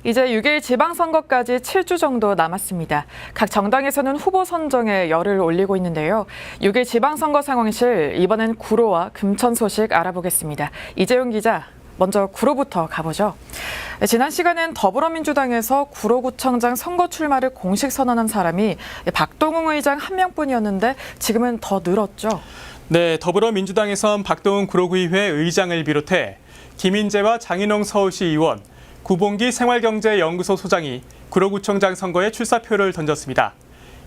이제 6일 지방선거까지 7주 정도 남았습니다. 각 정당에서는 후보 선정에 열을 올리고 있는데요. 6일 지방선거 상황실, 이번엔 구로와 금천 소식 알아보겠습니다. 이재용 기자, 먼저 구로부터 가보죠. 지난 시간엔 더불어민주당에서 구로구청장 선거 출마를 공식 선언한 사람이 박동웅 의장 한 명뿐이었는데 지금은 더 늘었죠. 네, 더불어민주당에선 박동웅 구로구의회 의장을 비롯해 김인재와 장인홍 서울시 의원, 구봉기 생활경제연구소 소장이 구로구청장 선거에 출사표를 던졌습니다.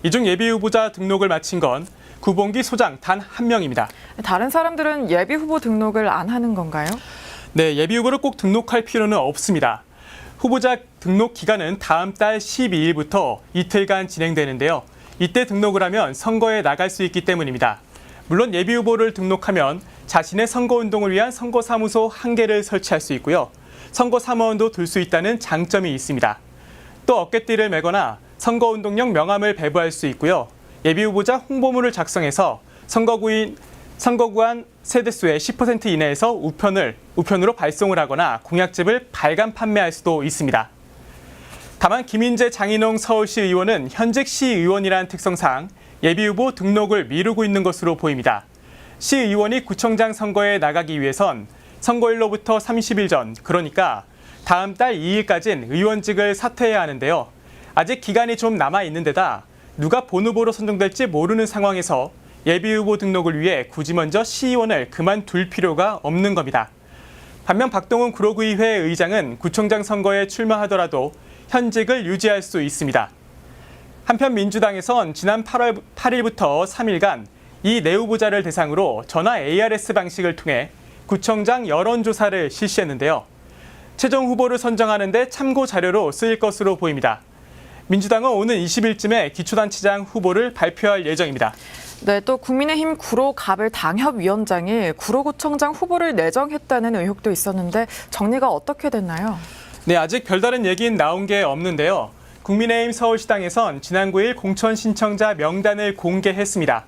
이 중 예비후보자 등록을 마친 건 구봉기 소장 단 한 명입니다. 다른 사람들은 예비후보 등록을 안 하는 건가요? 네, 예비후보를 꼭 등록할 필요는 없습니다. 후보자 등록 기간은 다음 달 12일부터 이틀간 진행되는데요. 이때 등록을 하면 선거에 나갈 수 있기 때문입니다. 물론 예비후보를 등록하면 자신의 선거운동을 위한 선거사무소 1개를 설치할 수 있고요. 선거사무원도 둘 수 있다는 장점이 있습니다. 또 어깨띠를 매거나 선거운동용 명함을 배부할 수 있고요. 예비후보자 홍보물을 작성해서 선거구안 세대수의 10% 이내에서 우편으로 발송을 하거나 공약집을 발간 판매할 수도 있습니다. 다만 김인재 장인홍 서울시 의원은 현직 시의원이라는 특성상 예비후보 등록을 미루고 있는 것으로 보입니다. 시의원이 구청장 선거에 나가기 위해선 선거일로부터 30일 전, 그러니까 다음 달 2일까지는 의원직을 사퇴해야 하는데요. 아직 기간이 좀 남아있는 데다 누가 본후보로 선정될지 모르는 상황에서 예비후보 등록을 위해 굳이 먼저 시의원을 그만둘 필요가 없는 겁니다. 반면 박동웅 구로구의회 의장은 구청장 선거에 출마하더라도 현직을 유지할 수 있습니다. 한편 민주당에선 지난 8일부터 3일간 이 네 후보자를 대상으로 전화 ARS 방식을 통해 구청장 여론조사를 실시했는데요. 최종 후보를 선정하는 데 참고 자료로 쓰일 것으로 보입니다. 민주당은 오는 20일쯤에 기초단체장 후보를 발표할 예정입니다. 네, 또 국민의힘 구로갑을 당협위원장이 구로구청장 후보를 내정했다는 의혹도 있었는데 정리가 어떻게 됐나요? 네, 아직 별다른 얘기는 나온 게 없는데요. 국민의힘 서울시당에선 지난 9일 공천 신청자 명단을 공개했습니다.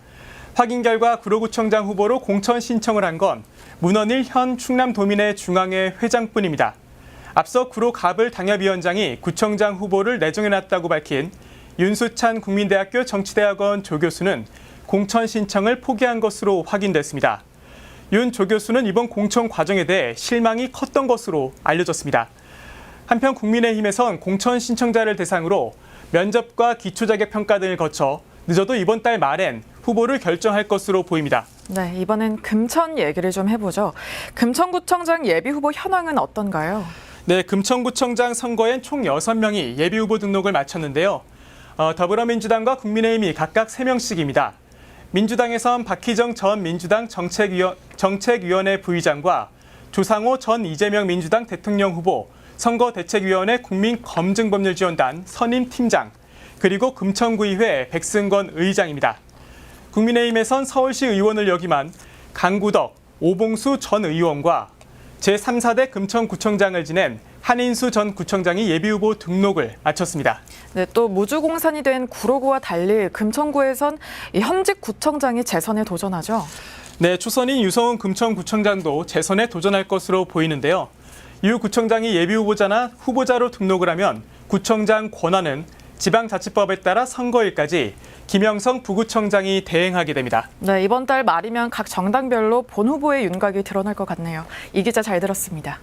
확인 결과 구로구청장 후보로 공천 신청을 한 건 문헌일 현 충남도민회 중앙회 회장뿐입니다. 앞서 구로갑을 당협위원장이 구청장 후보를 내정해놨다고 밝힌 윤수찬 국민대학교 정치대학원 조교수는 공천 신청을 포기한 것으로 확인됐습니다. 윤 조교수는 이번 공천 과정에 대해 실망이 컸던 것으로 알려졌습니다. 한편 국민의힘에선 공천 신청자를 대상으로 면접과 기초자격 평가 등을 거쳐 늦어도 이번 달 말엔 후보를 결정할 것으로 보입니다. 네, 이번엔 금천 얘기를 좀 해보죠. 금천구청장 예비후보 현황은 어떤가요? 네, 금천구청장 선거엔 총 6명이 예비후보 등록을 마쳤는데요. 더불어민주당과 국민의힘이 각각 3명씩입니다. 민주당에선 박희정 전 민주당 정책위원회 부의장과 조상호 전 이재명 민주당 대통령 후보, 선거대책위원회 국민검증법률지원단 선임팀장, 그리고 금천구의회 백승건 의장입니다. 국민의힘에선 서울시 의원을 역임한 강구덕, 오봉수 전 의원과 제3, 4대 금천구청장을 지낸 한인수 전 구청장이 예비후보 등록을 마쳤습니다. 네, 또 무주공산이 된 구로구와 달리 금천구에선 현직 구청장이 재선에 도전하죠. 네, 초선인 유성훈 금천구청장도 재선에 도전할 것으로 보이는데요. 유 구청장이 예비후보자나 후보자로 등록을 하면 구청장 권한은 지방자치법에 따라 선거일까지 김영성 부구청장이 대행하게 됩니다. 네, 이번 달 말이면 각 정당별로 본 후보의 윤곽이 드러날 것 같네요. 이 기자 잘 들었습니다.